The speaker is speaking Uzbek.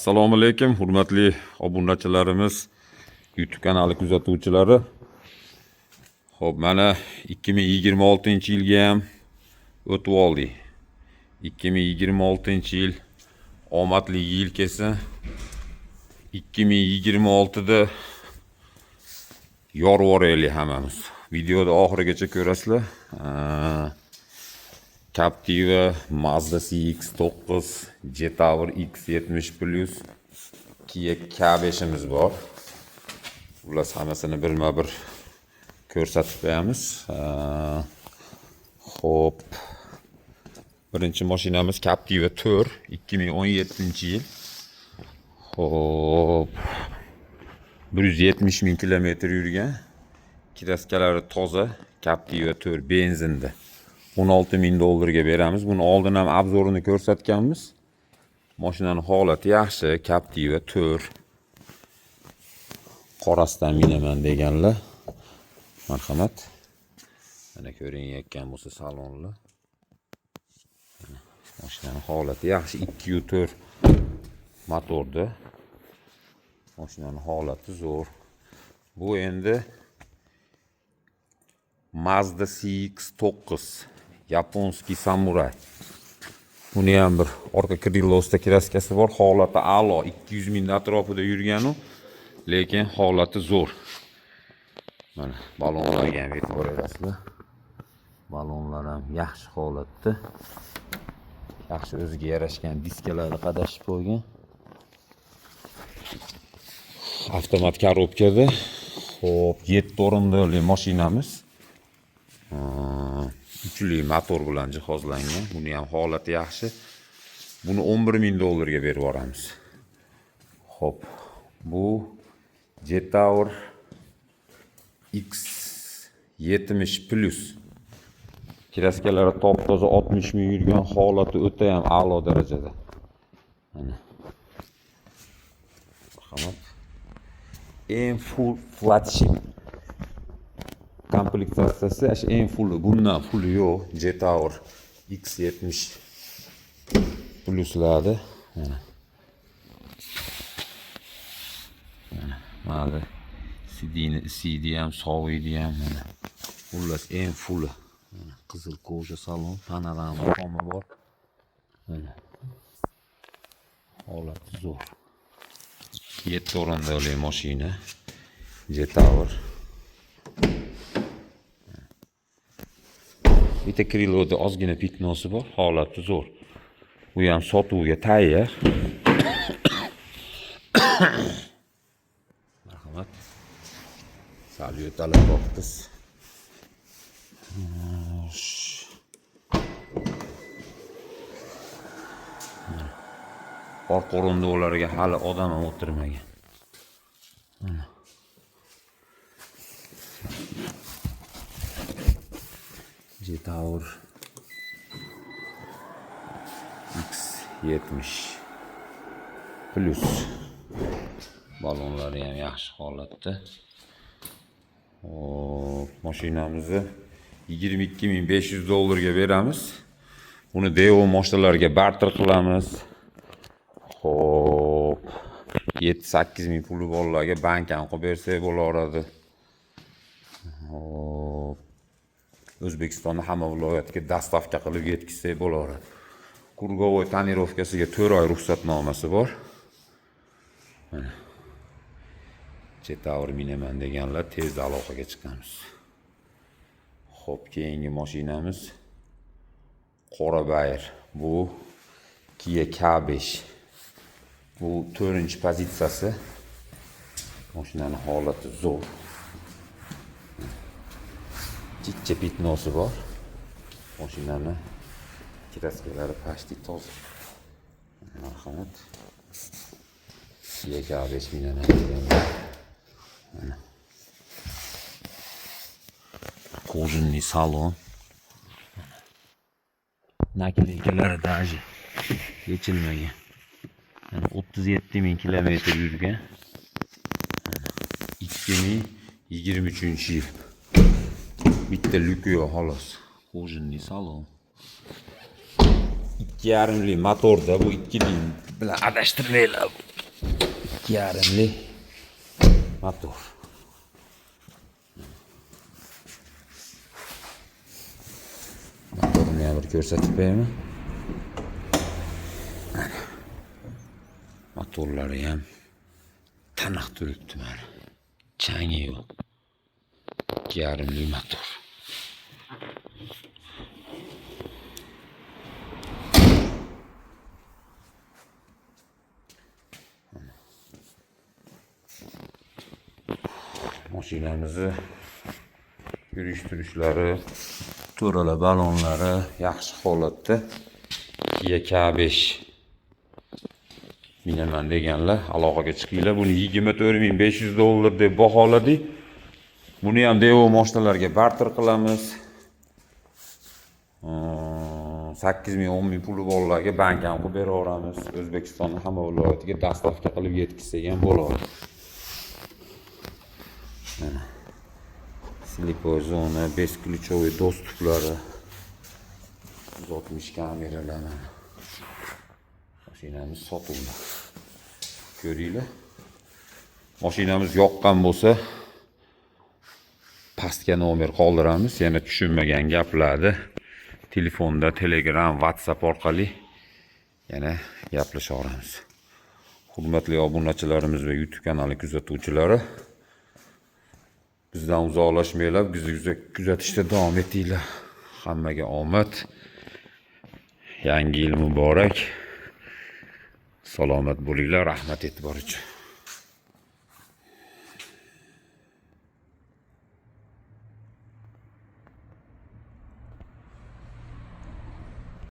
Assalomu alaykum, hurmatli obunachilarimiz, YouTube kanali kuzatuvchilari. Xo'p, mana 2026-yilga ham o'tib oldik. 2026-yil omadli yil kelsa, 2026da yorvoraylik hammamiz. Videoda oxirigacha ko'rasizlar. Captiva, Mazda CX-9, Jetower X70 Plus, Kia K5'imiz bor. Ular hammasini birma-bir ko'rsatib qo'yamiz. Xo'p. Birinchi mashinamiz Captiva 4, 2017-yil. Xo'p. 170 ming kilometr yurgan. Kiraskalari toza, Captiva 4 benzinda. 16 ming dollarga beramiz. Buni oldin ham obzorini ko'rsatganmiz. Mashinaning holati yaxshi, Captiva 4. Qorasidan minaman deganlar. Marhamat. Mana ko'rinayotgan bo'lsa salonlar. Mashinaning holati yaxshi, 2.4 motorda. Mashinaning holati zo'r. Bu endi Mazda CX-9, Yaponskiy samuray. Buni ham bir orqa krillosida kraskasi bor, holati a'lo, 200 ming atrofida yurgan u, lekin holati zo'r. Mana balonlarga ham e'tibor berasizlar. Balonlar ham yaxshi holatda. Yaxshi o'ziga yarashgan diskalarni qadashib qo'ygan. Avtomat korobkada. Xo'p, 7 o'rinli mashinamiz. Kuchli motor bilan jihozlangan. Buni ham holati yaxshi. Buni 11 ming dollarga berib yuboramiz. Xo'p, bu Jetower X70 Plus. Kiraskalari top-toza 60 ming yurgan, holati o'ta ham a'lo darajada. Mana. Marhamat. En full flagship komplektatsiyasi en fulli, bundan fulli yo'q. Jetower X70 Plus'larda. Mana. Mana CD ham, soviydi ham mana. Xullas en fulli. Mana qizil koja salon, panorama tomi bor. Mana. Holati zo'r. 7 o'rinli mashina. Jetower. Bitta krilloda ozgina pitnosi bor, holati zo'r. Bu ham sotuvga tayyor. Marhamat. Salyutlar boqsiz. Orqa o'rindiqlarga hali odam ham o'tirmagan. Mana. Jetower X70 Plus. Balonlari ham yaxshi holatda. Mashinamizni 22.500 dollarga beramiz. Buni Devo mashinalarga barter qilamiz. Xo'p, 7-8 ming puli borlarga bankdan qo'yib bersak bo'laveradi. Xo'p. O'zbekistonda hamma viloyatga dostavka qilib yetkazsak bo'laveradi. Kurgovoy tonirovkasiga 4 oy ruxsatnomasi bor. Mana. Jetower minaman deganlar tezda aloqaga chiqamiz. Xo'p, keyingi mashinamiz qora bayir. Bu Kia K5. Bu 4-pozitsiyasi. Mashinaning holati zo'r. Chicha pitnosi bor. Mashinani kiraskalari pashti toza. Marhamat. Kia K5 minaman deganlar. Mana. Kojinli salon. Nakleykalari daji yechilmagan. 37 ming kilometr yurgan. 2023-yil. Bitta lyuki yo'q xolos. Kojinli salon. 2.5 motorda, bu 2 bilan adashtirmanglar. 2,5 motor. Motorni ham bir ko'rsatib beraman. Mana. Motorlari ham taniq turibdi mana. Changi yo'q. 2,5 motor. Mashinamizni yurish-turishlari, to'ralar balonlari yaxshi holatda. Kia K5 minaman deganlar, aloqaga chiqinglar. Buni $24,500 deb baholadik. Buni ham Devo mashinalarga barter qilamiz. 8,000-10,000 puli borlarga bank ham qilib beraveramiz. O'zbekistonning hamma viloyatiga dostavka qilib yetkazsak ham bo'ladi. Mana slipoy zona, besключовый dostuplari, 160 kameralar mana. Mashinamiz sotuvda. Ko'ringlar. Mashinamiz yoqqan bo'lsa, pastga nomer qoldiramiz. Yana tushunmagan gaplarni telefonda, Telegram, WhatsApp orqali yana gaplashaveramiz. Hurmatli obunachilarimiz va YouTube kanali kuzatuvchilari, bizdan uzoqlashmanglar, bizni kuzatishda davom etinglar. Hammaga omad. Yangi yil muborak. Salomat bo'linglar, rahmat e'tibor uchun.